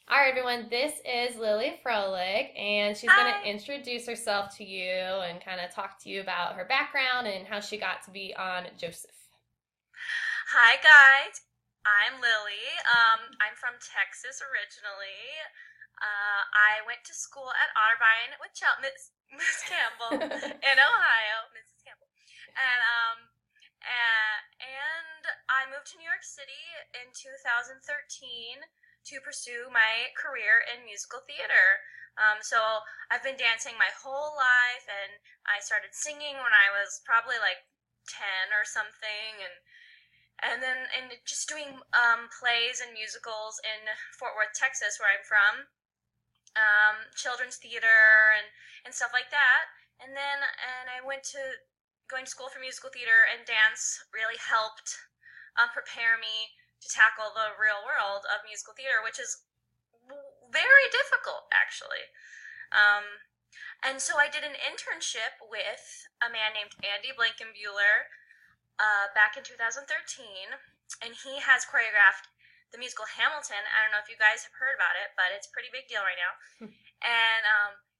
All right, everyone, this is Lily Froelich, and she's going to Hi. introduce herself to you and kind of talk to you about her background and how she got to be on Joseph. Hi, guys. I'm Lily. I'm from Texas originally. I went to school at Otterbein with Miss Campbell in Ohio, Mrs. Campbell, and and I moved to New York City in 2013 to pursue my career in musical theater. So I've been dancing my whole life, and I started singing when I was probably like 10 or something, and just doing plays and musicals in Fort Worth, Texas, where I'm from, children's theater and stuff like that. And I went to going to school for musical theater, and dance really helped prepare me to tackle the real world of musical theater, which is very difficult, actually. Um, and so I did an internship with a man named Andy Blankenbuehler back in 2013, and he has choreographed the musical Hamilton. I don't know if you guys have heard about it, but it's a pretty big deal right now. And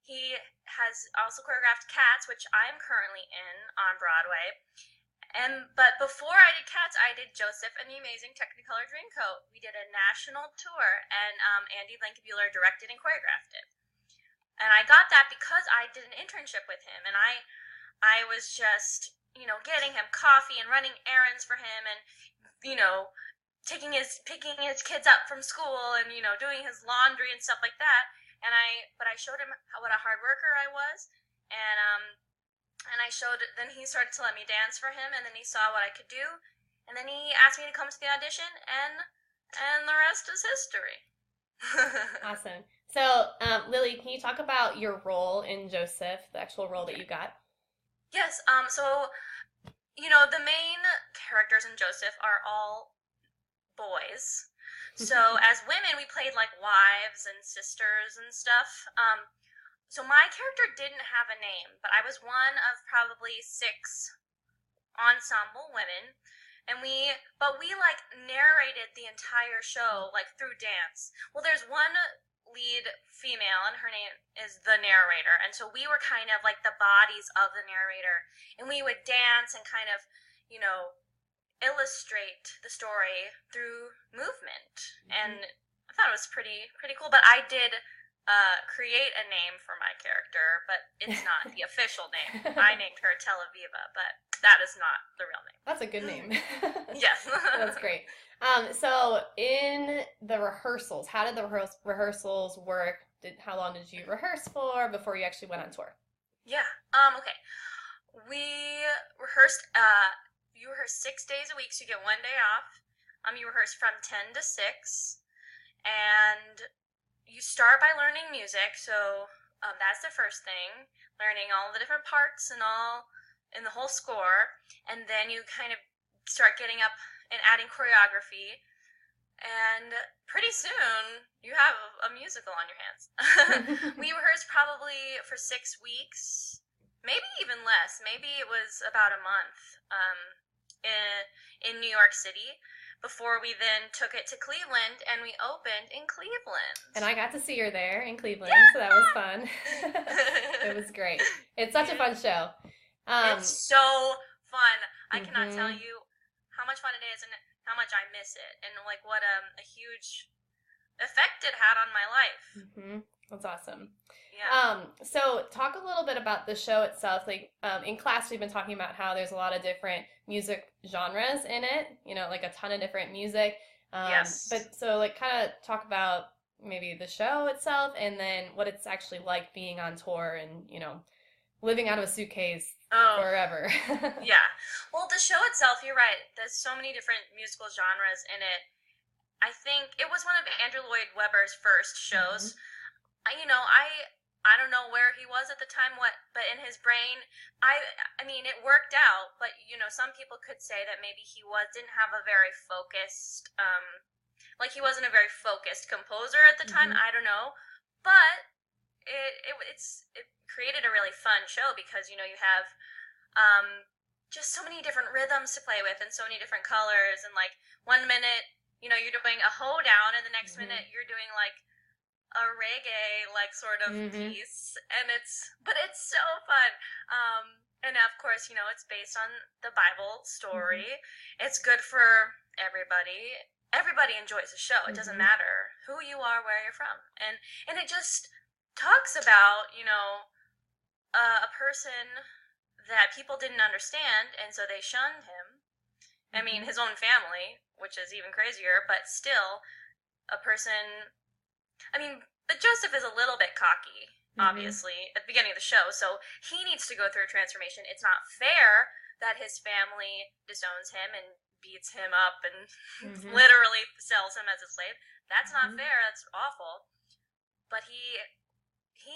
he has also choreographed Cats, which I'm currently in on Broadway. But before I did Cats, I did Joseph and the Amazing Technicolor Dreamcoat. We did a national tour, and Andy Blankenbuehler directed and choreographed it. And I got that because I did an internship with him, and I was just, getting him coffee and running errands for him, and picking his kids up from school, and doing his laundry and stuff like that. But I showed him what a hard worker I was, and I showed. Then he started to let me dance for him, and then he saw what I could do, and then he asked me to come to the audition, and the rest is history. Awesome. So, Lily, can you talk about your role in Joseph, the actual role that you got? Yes. So the main characters in Joseph are all boys. So as women, we played like wives and sisters and stuff. So my character didn't have a name, but I was one of probably six ensemble women, and we like narrated the entire show like through dance. Well, there's one lead female, and her name is the narrator, and so we were kind of like the bodies of the narrator, and we would dance and kind of, you know, illustrate the story through movement. And I thought it was pretty cool. But I did create a name for my character, but it's not the official name. I named her Televiva, but that is not the real That's a good name. name. Yes. That's great. So, in the rehearsals, how did the rehearsals work? How long did you rehearse for before you actually went on tour? Yeah. Okay. We rehearsed. You rehearse 6 days a week, so you get one day off. You rehearse from 10 to 6, and you start by learning music. So that's the first thing, learning all the different parts and all in the whole score, and then you kind of start getting up and adding choreography, and pretty soon you have a musical on your hands. We rehearsed probably for 6 weeks, maybe even less. Maybe it was about a month, in New York City, before we then took it to Cleveland, and we opened in And Cleveland. I got to see her there in Cleveland, so that was Yeah. fun. It was great. It's such a fun show. It's Um, so fun. I cannot tell mhm. you how much fun it is, and how much I miss it, and like what a huge effect it had on my life. That's awesome. Yeah. So talk a little bit about the show itself. Like, in class, we've been talking about how there's a lot of different music genres in it. Like a ton of different music. Yes. But so like, kind of talk about maybe the show itself, and then what it's actually like being on tour and living out of a suitcase Oh, forever. yeah. Well, the show itself, you're right. There's so many different musical genres in it. I think it was one of Andrew Lloyd Webber's first Hmm. shows. I don't know where he was at the time, but in his brain, I mean, it worked out. But some people could say that maybe he didn't have a very focused, like he wasn't a very focused composer at the time. Hmm. I don't know, but it created a really fun show, because you have um, just so many different rhythms to play with, and so many different colors, and like one minute you're doing a hoedown, and the next Hmm. minute you're doing like a reggae like sort of Mm-hmm. piece, and it's so fun. And of course, it's based on the Bible Mm-hmm. story. It's good for everybody. Everybody enjoys the show. It doesn't Mm-hmm. matter who you are, where you're from, and it just talks about a person that people didn't understand, and so they shunned him. I mean, Mm-hmm. his own family, which is even crazier, but still a person. I mean, but Joseph is a little bit cocky, Mm-hmm. obviously, at the beginning of the show, so he needs to go through a transformation. It's not fair that his family disowns him and beats him up and Mm-hmm. literally sells him as a slave. That's not Mm-hmm. fair. That's awful. But he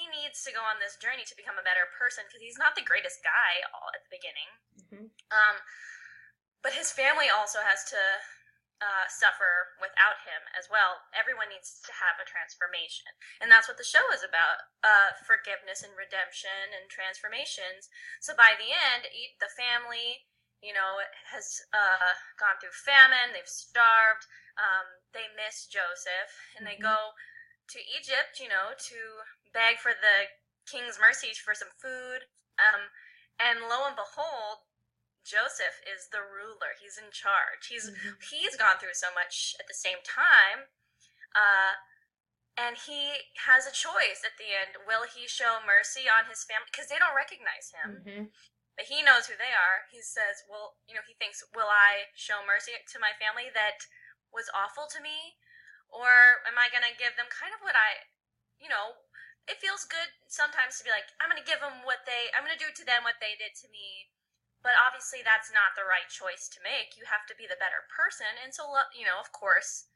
needs to go on this journey to become a better person because he's not the greatest guy all at the beginning. Mm-hmm. Um, but his family also has to suffer without him as well. Everyone needs to have a transformation, and that's what the show is about: forgiveness and redemption and transformations. So by the end, the family, has gone through famine. They've starved. They miss Joseph, and they Mm-hmm. go to Egypt, to beg for the king's mercy for some food. And lo and behold, Joseph is the ruler. He's in charge. Mm-hmm. He's gone through so much at the same time, uh, and he has a choice at the end. Will he show mercy on his family because they don't recognize him, Mm-hmm. but he knows who they are? He says, "Well, he thinks, will I show mercy to my family that was awful to me, or am I gonna give them kind of what I, you know?" It feels good sometimes to be like, I'm gonna give them I'm gonna do to them what they did to me, but obviously that's not the right choice to make. You have to be the better person, and so of course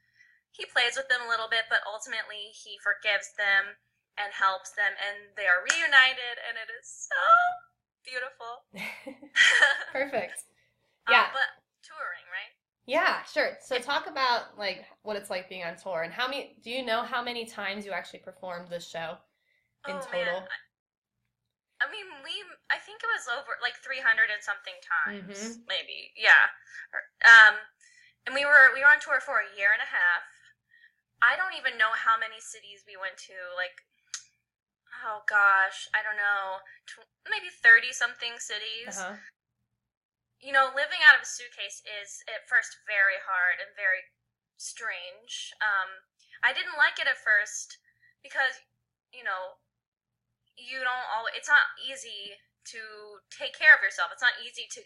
he plays with them a little bit, but ultimately he forgives them and helps them, and they are reunited, and it is so beautiful. Perfect. Yeah. But touring, right? Yeah, sure. So talk about like what it's like being on tour and do you know how many times you actually performed this show in Oh man, total? I mean, I think it was over like 300 and something Mm-hmm. times, maybe. Yeah. Um, and we were on tour for a year and a half. I don't even know how many cities we went to. Like, oh gosh, I don't know, maybe 30 something cities. Uh-huh. Living out of a suitcase is at first very hard and very strange. I didn't like it at first because, you know, you don't always, it's not easy to take care of yourself. It's not easy to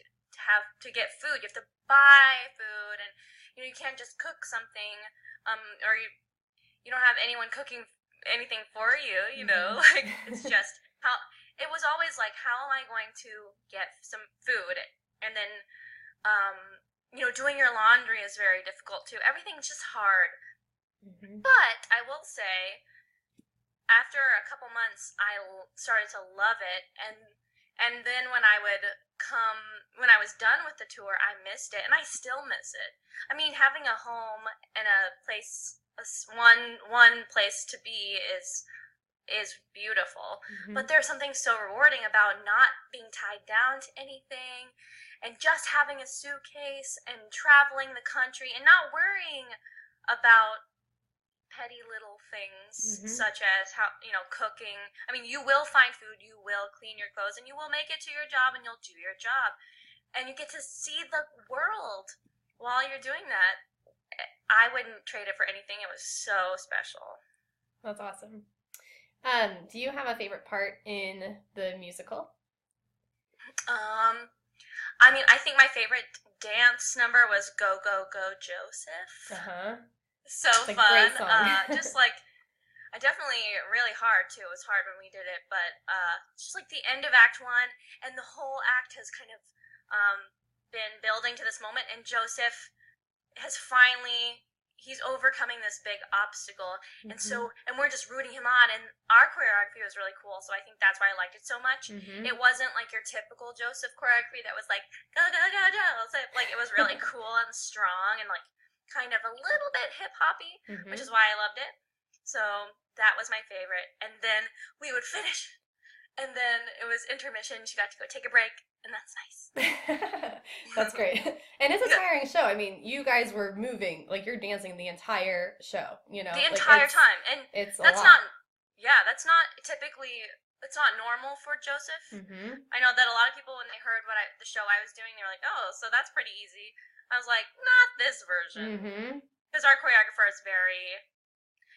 have to get food. You have to buy food, and you can't just cook something, or you don't have anyone cooking anything for you. Mm-hmm. Like it's just how it was always like, how am I going to get some food? And then, doing your laundry is very difficult too. Everything's just hard. Mm-hmm. But I will say, after a couple months, I started to love it, and then when I was done with the tour, I missed it, and I still miss it. I mean, having a home and a place, one place to be is beautiful, Mm-hmm. but there's something so rewarding about not being tied down to anything, and just having a suitcase and traveling the country and not worrying about petty little things Mm-hmm. such as how cooking. I mean, you will find food, you will clean your clothes, and you will make it to your job, and you'll do your job, and you get to see the world while you're doing that. I wouldn't trade it for anything. It was so special. That's awesome. Do you have a favorite part in the musical? um I mean, I think my favorite dance number was Go Go Go Joseph. Uh-huh. So It's a great fun. song. Just like, I definitely really hard too. It was hard when we did it, but just like the end of Act One, and the whole act has kind of been building to this moment, and Joseph has finally, he's overcoming this big obstacle, and Mm-hmm. we're just rooting him on, and our choreography was really cool, so I think that's why I liked it so much. Mm-hmm. It wasn't like your typical Joseph choreography that was like go go go Joseph. Like, it was really cool and strong, and like kind of a little bit hip hoppy, which Mm-hmm. is why I loved it. So that was my favorite. And then we would finish And then it was intermission. She got to go take a break, and that's nice. That's great. And it's a Yeah, tiring show. I mean, you guys were moving, like you're dancing the entire show, the Like entire time, and it's a that's lot. not. Yeah, that's not typically. It's not normal for Joseph. Hmm. I know that a lot of people, when they heard the show I was doing, they were like, "Oh, so that's pretty easy." I was like, "Not this version," Hmm. because our choreographer is very.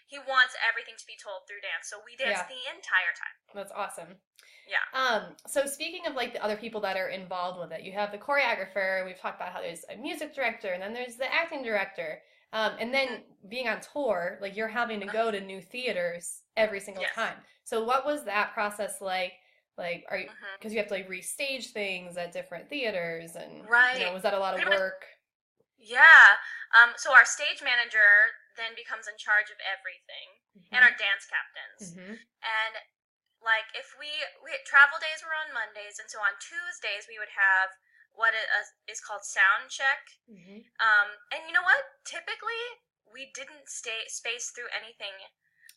He wants everything to be told through dance, so we dance Yeah, the entire time. that's awesome. Yeah. So speaking of like the other people that are involved with it, you have the choreographer. We've talked about how there's a music director, and then there's the acting director. And then Hmm. being on tour, like you're having to go to new theaters every single Yes. time. So what was that process like? Like, are you, Hmm. because you have to like restage things at different theaters, and Right. was that a lot of Pretty much. work? Yeah. So our stage manager then becomes in charge of everything, and Hmm. our dance captains. Hmm. And like if we travel days were on Mondays, and so on Tuesdays we would have what is called sound check. Hmm. And you know what? Typically we didn't stay space through anything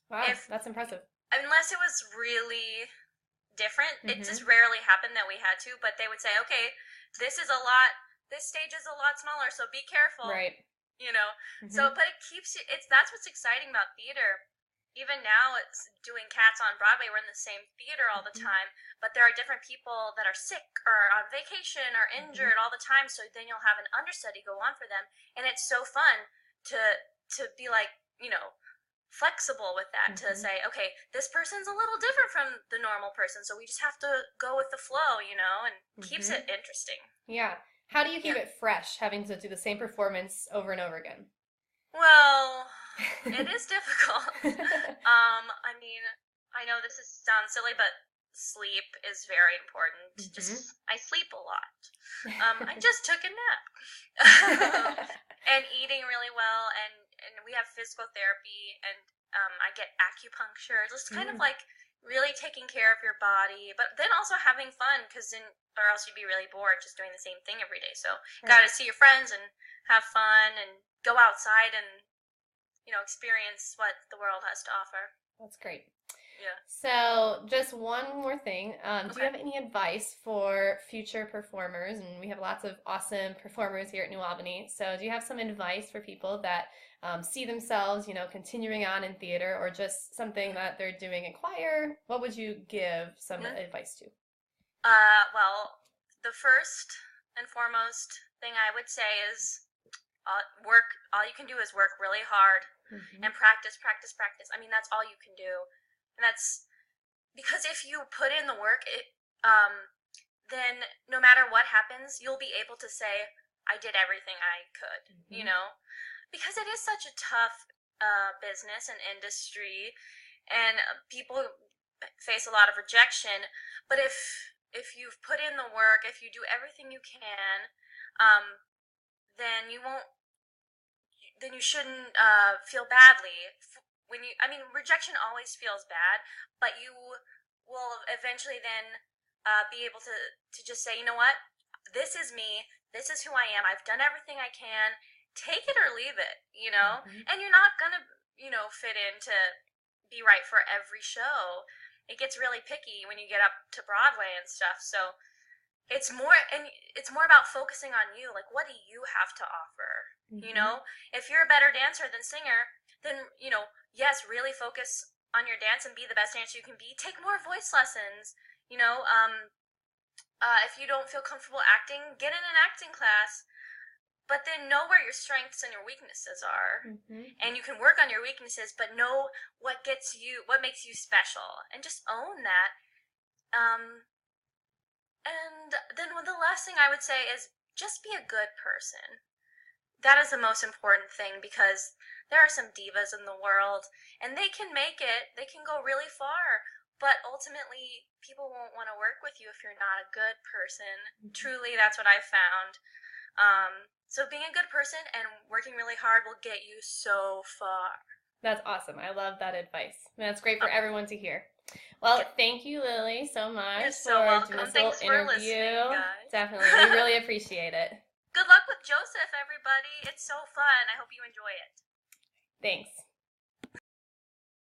Wow, if that's impressive. unless it was really different. It Hmm. just rarely happened that we had to, but they would say, okay, this is a lot. This stage is a lot smaller, so be careful. Right. You know. Hmm. So, but it keeps you. It's that's what's exciting about theater. Even now, it's doing Cats on Broadway. We're in the same theater all the Hmm. time, but there are different people that are sick or on vacation or Hmm. injured all the time. So then you'll have an understudy go on for them, and it's so fun to be like, flexible with that, to Hmm. say, okay, this person's a little different from the normal person, so we just have to go with the flow, and keeps Hmm. it interesting. Yeah. How do you keep Yeah. it fresh, having to do the same performance over and over again? Well, it is difficult. I mean, I know sounds silly, but sleep is very important. Hmm. Just I sleep a lot. I just took a nap. And eating really well, and we have physical therapy, and I get acupuncture. Just kind of Mm, like really taking care of your body, but then also having fun, because then or else you'd be really bored just doing the same thing every day. So got right. to see your friends and have fun and go outside and experience what the world has to offer. That's great. Yeah. So, just one more thing. Do you Okay. have any advice for future performers? And we have lots of awesome performers here at New Albany. So, do you have some advice for people that see themselves, continuing on in theater, or just something Mm-hmm. that they're doing in choir? What would you give some Mm-hmm. advice to? Well, the first and foremost thing I would say is work. All you can do is work really hard Hmm. and practice, practice, practice. I mean, that's all you can do, and that's because if you put in the work, then no matter what happens, you'll be able to say, "I did everything I could." Hmm. Because it is such a tough business and industry, and people face a lot of rejection. But if you've put in the work, if you do everything you can, um, then you won't. Then you shouldn't feel badly when you. I mean, rejection always feels bad, but you will eventually then be able to just say, you know what, this is me. This is who I am. I've done everything I can. Take it or leave it. Hmm. And you're not gonna fit in to be right for every show. It gets really picky when you get up to Broadway and stuff. So it's more about focusing on you. Like, what do you have to offer? Hmm. If you're a better dancer than singer, then yes, really focus on your dance and be the best dancer you can be. Take more voice lessons. If you don't feel comfortable acting, get in an acting class. But then know where your strengths and your weaknesses are, Hmm. and you can work on your weaknesses, but know what makes you special, and just own that. Um, and then the last thing I would say is just be a good person. That is the most important thing, because there are some divas in the world, and they can make it, they can go really far, but ultimately people won't want to work with you if you're not a good person. Truly, that's what I've found. So being a good person and working really hard will get you so far. That's awesome. I love that advice. That's great for Oh, everyone to hear. Well, yeah. thank you, Lily, so You're much so for doing welcome. this little Thanks for listening, interview. guys. Definitely. We really appreciate it. Good luck with Joseph, everybody. It's so fun. I hope you enjoy it. Thanks.